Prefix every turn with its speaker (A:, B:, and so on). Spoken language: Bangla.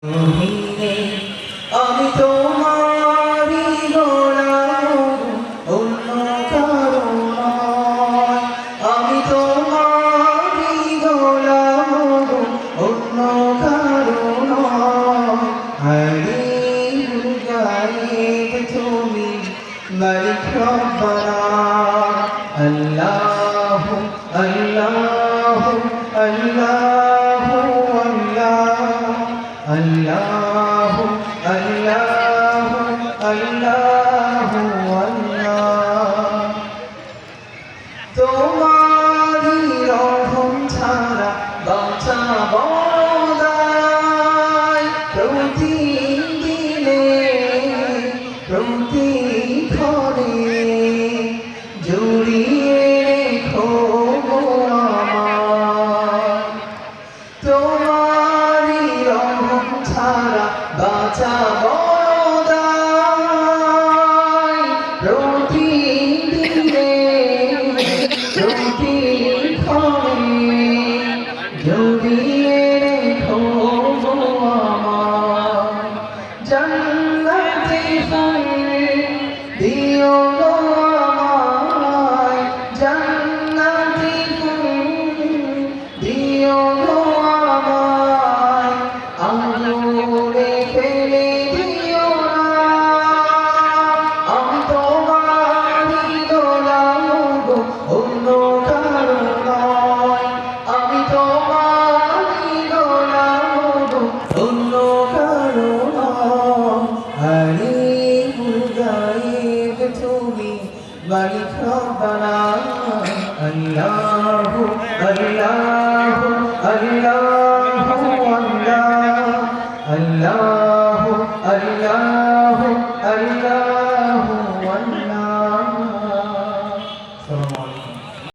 A: আমি তোমারি গোলাম অন্য কারো নয়। আমি তোমারি গোলাম অন্য কারো নয়। হারিয়ে গায়েব তুমি মালিক রব্বানা। আল্লাহু আল্লাহু আল্লাহু আল্লাহু আল্লাহু আল্লাহু আল্লাহ। তোমারি রহম ছাড়া বাঁচা বড় দায়। প্রতিদিনে প্রতিক্ষণে জড়িয়ে রেখো আমার। তোমারি রহম ছাড়া বাঁচা বড় দায়। প্রতিদিনে প্রতিক্ষণে জড়িয়ে রেখো আমার। জান্নাতে ফুল দিও গো আমায়। জান্নাতে ফুল দিও গো আমায়। আঙুলে ফেলে দিও না। আমি তোমারি গোলাম গো অন্য কারো নয়। আমি তোমারি গোলাম গো অন্য কারো নয়। হারিয়ে গায়েব তুমি মালিক রব্বানা। আল্লাহু আল্লাহু আল্লাহু আল্লাহু আল্লাহু আল্লাহ।